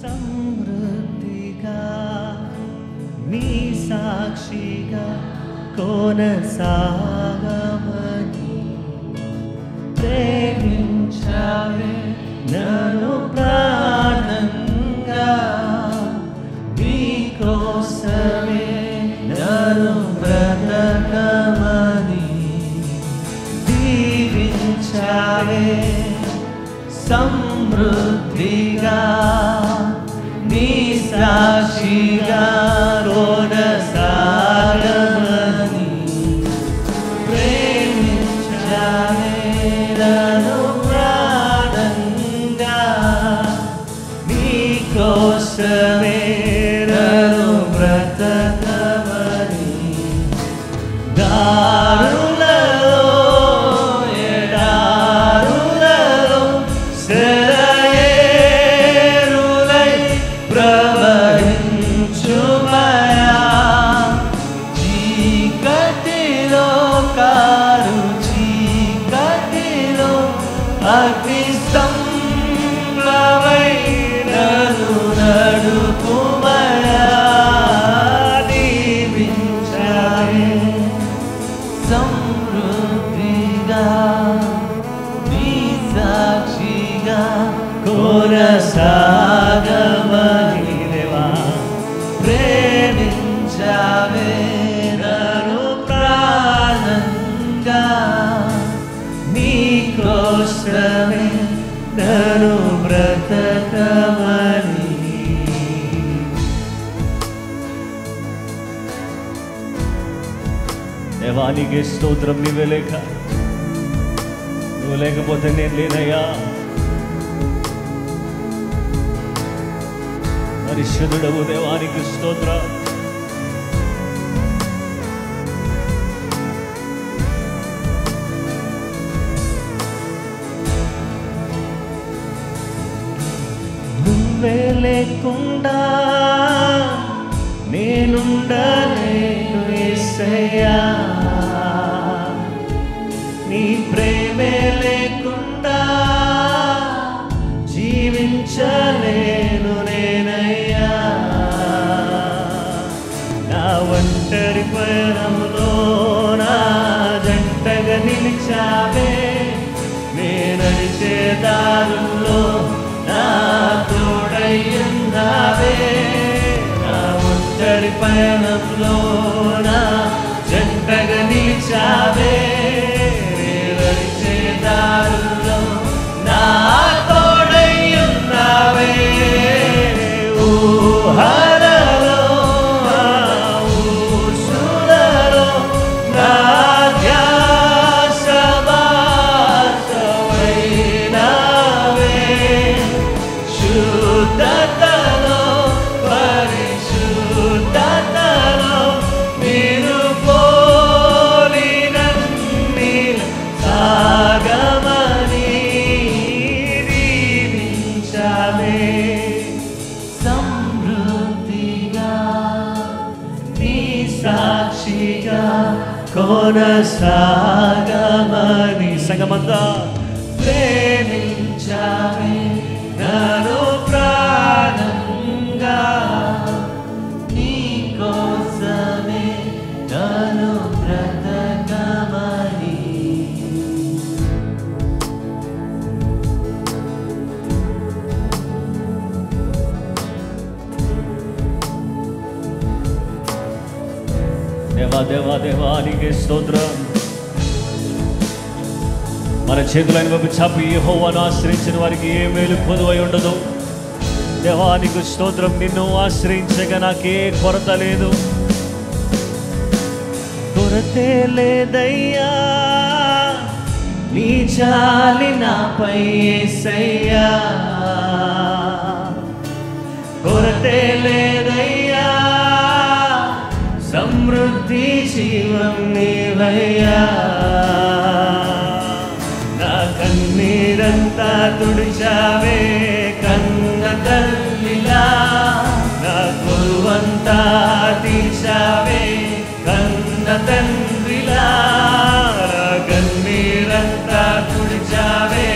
సమృద్ధిగా నీ సాక్షిగా కొనసాగమని ప్రేమించావే నన్ను ప్రాణంగా నీ కోసమే నన్ను బ్రతకమని దీవించావే సమృద్ధిగా నీ సాక్షిగా కొనసాగమని ప్రేమించావే నన్ను ప్రాణంగా నీ కోసమే నన్ను బ్రతకమని దారులలో ఎడారులలో సెలయేరులై ప్రవహించుమయా చీకటిలో కారు చీకటిలో అగ్ని స్తంభమై నన్ను నడుపుమయా దీవించావే సమృద్ధిగా నీ సాక్షిగా కొనసాగమని దేవా ప్రేమించావే నన్ను ప్రాణంగా నీ కోసమే నన్ను బ్రతకమని దేవా నీకే స్తోత్రం. నీవే లేక నువ్వు లేకపోతే నేను లేనయ్యా. పరిశుద్ధుడవు దేవానికి స్తోత్రం. నువ్వే లేకుండా నేనుండలేను యేసయ్యా. నీ ప్రేమే లేకుండా జీవించలేను నేనయ్యా. నా ఒంటరి పయనంలో నా జంటగా నిలిచావే. నేను నడిచే దారుల్లో నా తోడయ్యున్నావే. నా ఒంటరి పయనంలో నా జంటగా నిలిచావే. నేను నడిచే దారుల్లో నా తోడయ్యున్నావే. ఊహలలో ఊసులలో నా ధ్యాస భాసమైనావే. శుద్ధతలో పరిశుద్ధతలో మీరు పోలినన్ని సాగమని దీవించావే సమృద్ధిగా నీ సాక్షిగా కొనసాగమని సంగమంతా ప్రేమించావే నన్ను ప్రాణంగా నీ కోసమే నన్ను బ్రతకమని. దేవా దేవా దేవా నీకే స్తోత్రం. మన చేతులైన వైపు చాపి యెహోవాను ఆశ్రయించిన వారికి ఏ మేలు పొదువై ఉండదు. దేవానికి స్తోత్రం. నిన్ను ఆశ్రయించగా నాకే కొరత లేదు. కొరతే లేదయ్యా నీ జాలి నాపై యేసయ్యా. కొరతే లేదయ్యా సమృద్ధి జీవం నీవయ్యా. నా కన్నీరంతా తుడిచావే కన్న తల్లిలా. నా కొలువంతా తీర్చావే కన్న తండ్రిలా. నా కన్నీరంతా తుడిచావే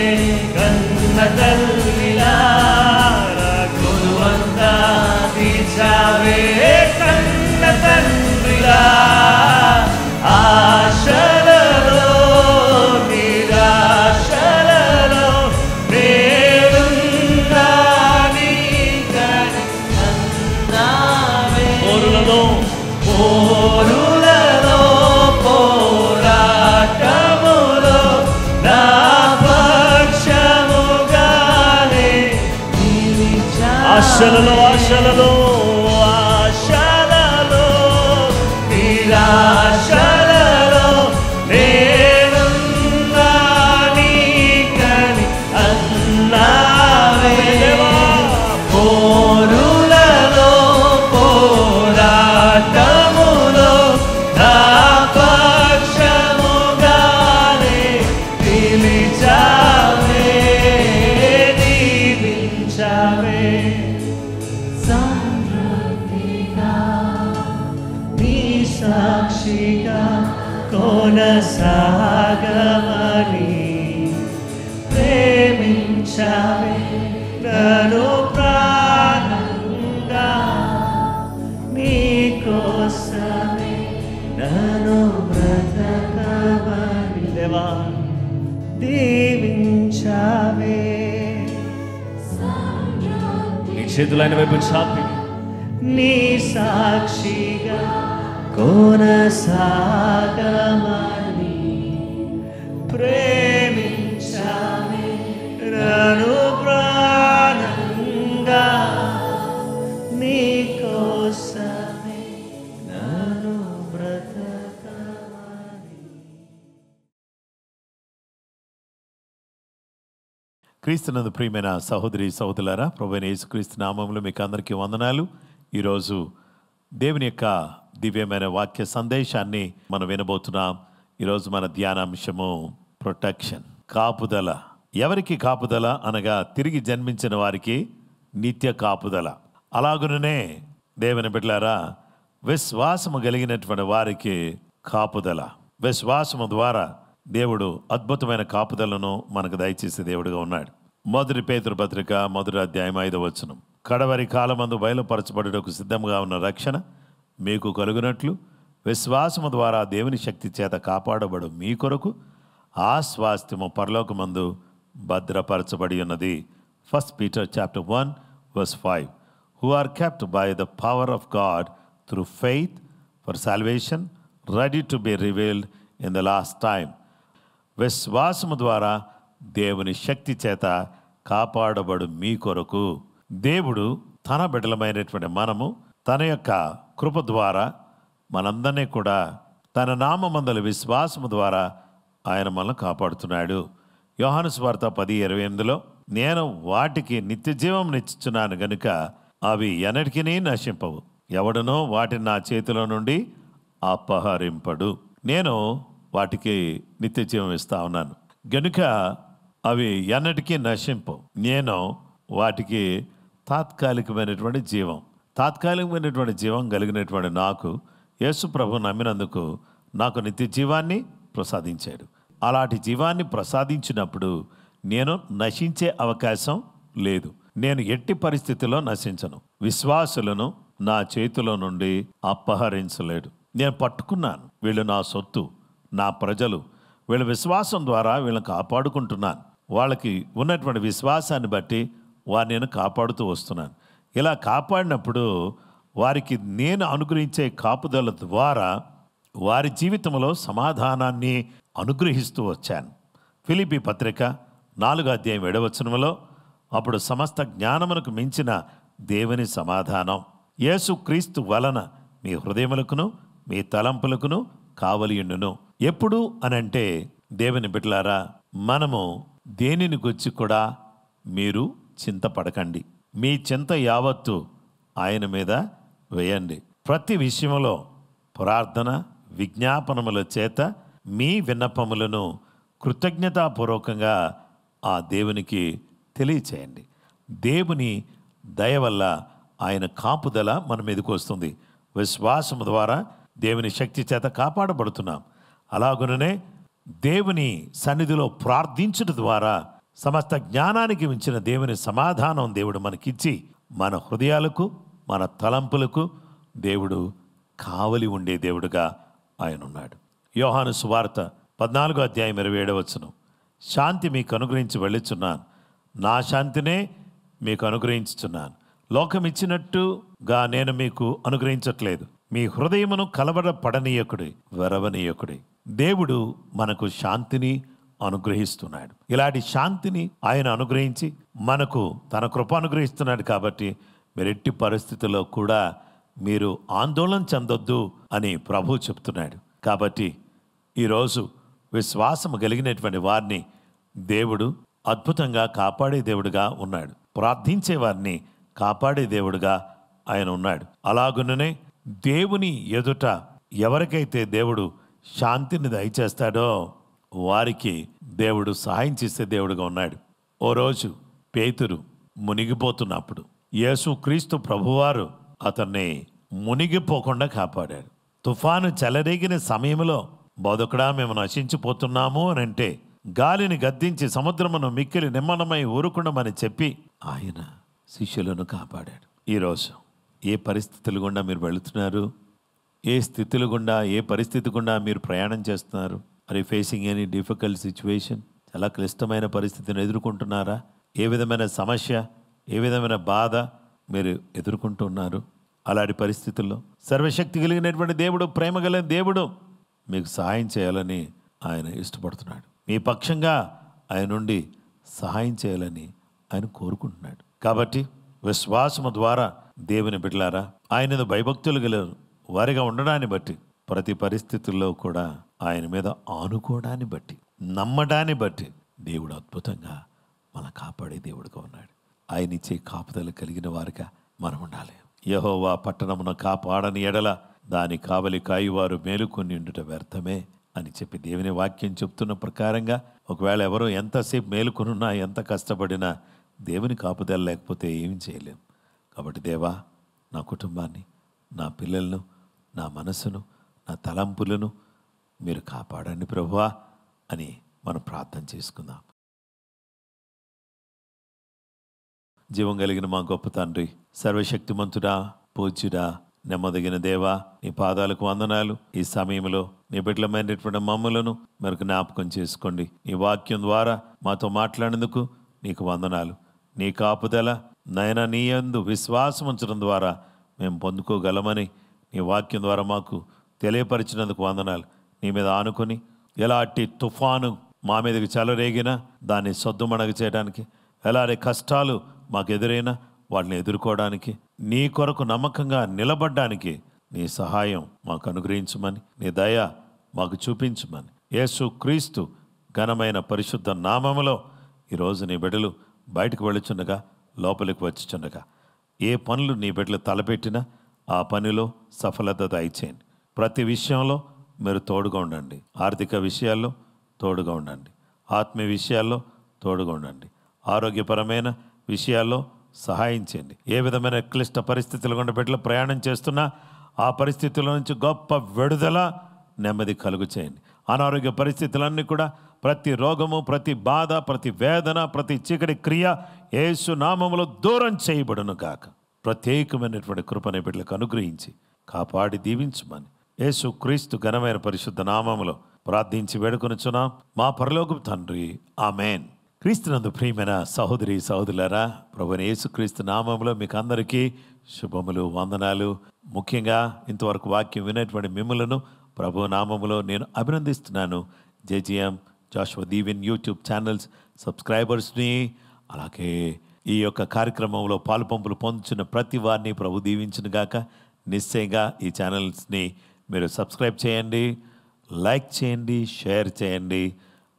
కన్న తల్లిలా. నా కొలువంతా ఆశలలో ఆశలలో ఆశలలో నిరాశలలో నేనున్నా నీకని అన్నావే పోరులలో పోరాటములో నా పక్షముగానే నిలిచావే దీవించావే సాక్షిగా కొనసాగమని ప్రేమించావే నన్ను ప్రాణంగా నీకోసమే నన్ను బ్రతకమని దేవా దీవించావే. నీ చేతులైన వైపు చాపి నీ సాక్షిగా కొనసాగమని ప్రేమించావే నన్ను ప్రాణంగా నీకోసమే నన్ను బ్రతకమని. క్రీస్తునందు ప్రియమైన సహోదరి సహోదరులారా, ప్రభువైన యేసుక్రీస్తు నామములో మీకు అందరికీ వందనాలు. ఈరోజు దేవుని యొక్క దివ్యమైన వాక్య సందేశాన్ని మనం వినబోతున్నాం. ఈరోజు మన ధ్యానాంశము ప్రొటెక్షన్, కాపుదల. ఎవరికి కాపుదల అనగా తిరిగి జన్మించిన వారికి నిత్య కాపుదల. అలాగుననే దేవుని బిడ్డలారా, విశ్వాసము కలిగినటువంటి వారికి కాపుదల. విశ్వాసము ద్వారా దేవుడు అద్భుతమైన కాపుదలను మనకు దయచేసే దేవుడుగా ఉన్నాడు. 1 పేతురు పత్రిక 1వ అధ్యాయం 5వ వచనం, కడవరి కాలమందు బయలుపరచబడుటకు సిద్ధంగా ఉన్న రక్షణ మీకు కలుగునట్లు విశ్వాసము ద్వారా దేవుని శక్తి చేత కాపాడబడు మీ కొరకు ఆ స్వాస్థ్యము పరలోకమందు భద్రపరచబడి ఉన్నది. 1 Peter chapter 1 verse 5, who are kept by the power of God through faith for salvation, ready to be revealed in the last time. విశ్వాసము ద్వారా దేవుని శక్తి చేత కాపాడబడు మీ కొరకు. దేవుడు తన బిడ్డలమైనటువంటి మనము తన యొక్క కృప ద్వారా మనందరినీ కూడా తన నామమందల విశ్వాసము ద్వారా ఆయన మనల్ని కాపాడుతున్నాడు. యోహాను సువార్త 10:28లో నేను వాటికి నిత్య జీవం నిచ్చుచున్నాను గనుక అవి ఎన్నటికీ నశింపవు, ఎవడనో వాటిని నా చేతిలో నుండి అపహరింపడు. నేను వాటికి నిత్య జీవం ఇస్తా ఉన్నాను గనుక అవి ఎన్నటికీ నశింపవు. నేను వాటికి తాత్కాలికమైనటువంటి జీవం కలిగినటువంటి నాకు యేసు ప్రభు నమ్మినందుకు నాకు నిత్య జీవాన్ని ప్రసాదించాడు. అలాంటి జీవాన్ని ప్రసాదించినప్పుడు నేను నశించే అవకాశం లేదు. నేను ఎట్టి పరిస్థితిలో నశించను. విశ్వాసులను నా చేతిలో నుండి అపహరించలేడు. నేను పట్టుకున్నాను. వీళ్ళు నా సొత్తు, నా ప్రజలు. వీళ్ళ విశ్వాసం ద్వారా వీళ్ళని కాపాడుకుంటున్నాను. వాళ్ళకి ఉన్నటువంటి విశ్వాసాన్ని బట్టి వారిని నేను కాపాడుతూ వస్తున్నాను. ఇలా కాపాడినప్పుడు వారికి నేను అనుగ్రహించే కాపుదల ద్వారా వారి జీవితంలో సమాధానాన్ని అనుగ్రహిస్తూ వచ్చాను. ఫిలిప్పీ పత్రిక 4వ అధ్యాయం 7వ వచనంలో, అప్పుడు సమస్త జ్ఞానమునకు మించిన దేవుని సమాధానం యేసు క్రీస్తు వలన మీ హృదయములకును మీ తలంపులకును కావలియుండును. ఎప్పుడు అనంటే దేవుని బిడ్డలారా, మనము దేనిని గురించి కూడా మీరు చింతపడకండి. మీ చింత యావత్తు ఆయన మీద వేయండి. ప్రతి విషయంలో ప్రార్థన విజ్ఞాపనముల చేత మీ విన్నపములను కృతజ్ఞతాపూర్వకంగా ఆ దేవునికి తెలియచేయండి. దేవుని దయ వల్ల ఆయన కాపుదల మన మీదకు వస్తుంది. విశ్వాసము ద్వారా దేవుని శక్తి చేత కాపాడబడుతున్నాం. అలాగుననే దేవుని సన్నిధిలో ప్రార్థించుట ద్వారా సమస్త జ్ఞానానికి మించిన దేవుని సమాధానం దేవుడు మనకిచ్చి మన హృదయాలకు మన తలంపులకు దేవుడు కావలి ఉండే దేవుడుగా ఆయన ఉన్నాడు. యోహాను సువార్త 14వ అధ్యాయం 27వ వచనం, శాంతి మీకు అనుగ్రహించి వెళ్ళుచున్నాను, నా శాంతినే మీకు అనుగ్రహించుచున్నాను. లోకం ఇచ్చినట్టుగా నేను మీకు అనుగ్రహించట్లేదు. మీ హృదయమును కలవరపడనీయకుడి, వెరవనీయకుడి. దేవుడు మనకు శాంతిని అనుగ్రహిస్తున్నాడు. ఇలాంటి శాంతిని ఆయన అనుగ్రహించి మనకు తన కృప అనుగ్రహిస్తున్నాడు. కాబట్టి మీరు ఎట్టి పరిస్థితుల్లో కూడా మీరు ఆందోళన చెందొద్దు అని ప్రభువు చెప్తున్నాడు. కాబట్టి ఈరోజు విశ్వాసం కలిగినటువంటి వారిని దేవుడు అద్భుతంగా కాపాడే దేవుడుగా ఉన్నాడు. ప్రార్థించే వారిని కాపాడే దేవుడుగా ఆయన ఉన్నాడు. అలాగుననే దేవుని ఎదుట ఎవరికైతే దేవుడు శాంతిని దయచేస్తాడో వారికి దేవుడు సహాయం చేసే దేవుడుగా ఉన్నాడు. ఓ రోజు పేతురు మునిగిపోతున్నప్పుడు యేసుక్రీస్తు ప్రభువారు అతన్ని మునిగిపోకుండా కాపాడాడు. తుఫాను చెలరేగిన సమయంలో బోధకుడా మేము నశించిపోతున్నాము అని అంటే గాలిని గద్దించి సముద్రమును మిక్కిలి నిమ్మనమై ఊరుకుండమని చెప్పి ఆయన శిష్యులను కాపాడాడు. ఈరోజు ఏ పరిస్థితులు గుండా మీరు వెళుతున్నారు? ఏ స్థితులు గుండా, ఏ పరిస్థితి గుండా మీరు ప్రయాణం చేస్తున్నారు? Are you facing any difficult situation? చాలా క్లిష్టమైన పరిస్థితిని ఎదుర్కొంటున్నారా? ఏ విధమైన సమస్య, ఏ విధమైన బాధ మీరు ఎదుర్కొంటున్నారు? అలాంటి పరిస్థితుల్లో సర్వశక్తి కలిగినటువంటి దేవుడు, ప్రేమ కలిగిన దేవుడు మీకు సహాయం చేయాలని ఆయన ఇష్టపడుతున్నాడు. మీ పక్షంగా ఆయన నుండి సహాయం చేయాలని ఆయన కోరుకుంటున్నాడు. కాబట్టి విశ్వాసము ద్వారా దేవుని బిడ్డలారా, ఆయన భయభక్తులు గల వారిగా ఉండడాన్ని బట్టి, ప్రతి పరిస్థితుల్లో కూడా ఆయన మీద ఆనుకోవడాన్ని బట్టి, నమ్మడాన్ని బట్టి దేవుడు అద్భుతంగా మన కాపాడే దేవుడుగా ఉన్నాడు. ఆయన ఇచ్చే కాపుదల కలిగిన వారిగా మనం ఉండాలి. యెహోవా పట్టణమున కాపాడని ఎడల దాని కావలి కాయువారు మేలుకొని ఉండుట వ్యర్థమే అని చెప్పి దేవుని వాక్యం చెప్తున్న ప్రకారంగా ఒకవేళ ఎవరో ఎంతసేపు మేలుకొనున్నా, ఎంత కష్టపడినా దేవుని కాపుదల లేకపోతే ఏం చేయలేం. కాబట్టి దేవా, నా కుటుంబాన్ని, నా పిల్లలను, నా మనసును, నా తలంపులను మీరు కాపాడండి ప్రభువా అని మనం ప్రార్థన చేసుకుందాం. జీవం కలిగిన మా గొప్ప తండ్రి, సర్వశక్తిమంతుడా, పూజ్యుడా, నెమ్మదిగిన దేవా, నీ పాదాలకు వందనాలు. ఈ సమయంలో నీ బిడ్డలమైనటువంటి మమ్ములను మీరు జ్ఞాపకం చేసుకోండి. నీ వాక్యం ద్వారా మాతో మాట్లాడేందుకు నీకు వందనాలు. నీ కాపుదల నైనా నీ యందు విశ్వాసం ఉంచడం ద్వారా మేము పొందుకోగలమని నీ వాక్యం ద్వారా మాకు తెలియపరిచినందుకు వందనాలు. నీ మీద ఆనుకొని ఎలాంటి తుఫాను మా మీదకి చెలరేగినా దాన్ని సద్దుమణగ చేయడానికి, ఎలాంటి కష్టాలు మాకు ఎదురైనా వాటిని ఎదుర్కోవడానికి, నీ కొరకు నమ్మకంగా నిలబడ్డానికి నీ సహాయం మాకు అనుగ్రహించమని, నీ దయ మాకు చూపించమని యేసుక్రీస్తు ఘనమైన పరిశుద్ధ నామములో ఈరోజు నీ బిడ్డలు బయటకు వెళ్ళుచుండగా, లోపలికి వచ్చుచుండగా, ఏ పనులు నీ బిడ్డలు తలపెట్టినా ఆ పనిలో సఫలత దయచేయండి. ప్రతి విషయంలో మీరు తోడుగా ఉండండి. ఆర్థిక విషయాల్లో తోడుగా ఉండండి, ఆత్మీయ విషయాల్లో తోడుగా ఉండండి, ఆరోగ్యపరమైన విషయాల్లో సహాయం చేయండి. ఏ విధమైన క్లిష్ట పరిస్థితులు గుండా బిడ్డలు ప్రయాణం చేస్తున్నా ఆ పరిస్థితుల నుంచి గొప్ప విడుదల, నెమ్మది కలుగు చేయండి. అనారోగ్య పరిస్థితులన్నీ కూడా, ప్రతి రోగము, ప్రతి బాధ, ప్రతి వేదన, ప్రతి చీకటి క్రియ యేసు నామములో దూరం చేయబడును గాక. ప్రత్యేకమైనటువంటి కృపని బిడ్డలకు అనుగ్రహించి కాపాడి దీవించమని యేసుక్రీస్తు ఘనమైన పరిశుద్ధ నామములో ప్రార్థించి వేడుకొనుచున్నాం మా పరలోకపు తండ్రి, ఆమేన్. క్రీస్తునందు ప్రియమైన సహోదరి సహోదరులారా, ప్రభువైన యేసుక్రీస్తు నామములో మీకు అందరికీ శుభములు, వందనాలు. ముఖ్యంగా ఇంతవరకు వాక్యం వినేటువంటి మిమ్మలను ప్రభు నామములో నేను అభినందిస్తున్నాను. జేజీఎం జాషువా దీవెన్ యూట్యూబ్ ఛానల్స్ సబ్స్క్రైబర్స్ని, అలాగే ఈ యొక్క కార్యక్రమంలో పాలుపంపులు పొందుతున్న ప్రతి వారిని ప్రభు దీవించును గాక. నిశ్చయంగా ఈ ఛానల్స్ని మీరు సబ్స్క్రైబ్ చేయండి, లైక్ చేయండి, షేర్ చేయండి.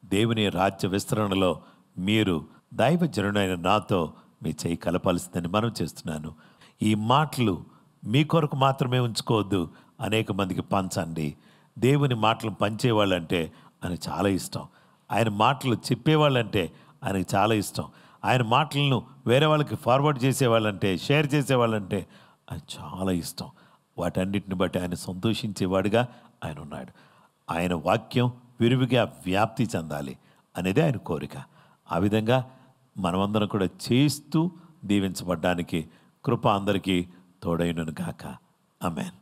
దేవుని రాజ్య విస్తరణలో మీరు దైవజనుడైన నాతో మీ చేయి కలపాల్సిందని మనం చేస్తున్నాను. ఈ మాటలు మీ కొరకు మాత్రమే ఉంచుకోవద్దు, అనేక మందికి పంచండి. దేవుని మాటలు పంచేవాళ్ళంటే ఆయనకు చాలా ఇష్టం. ఆయన మాటలు చెప్పేవాళ్ళంటే ఆయనకు చాలా ఇష్టం. ఆయన మాటలను వేరే వాళ్ళకి ఫార్వర్డ్ చేసేవాళ్ళంటే, షేర్ చేసేవాళ్ళంటే ఆయన చాలా ఇష్టం. వాటన్నిటిని బట్టి ఆయన సంతోషించేవాడుగా ఆయన ఉన్నాడు. ఆయన వాక్యం విరివిగా వ్యాప్తి చెందాలి అనేది ఆయన కోరిక. ఆ విధంగా మనమందరం కూడా చేస్తూ దీవించబడ్డానికి కృప అందరికీ తోడైనను గాక. ఆమేన్.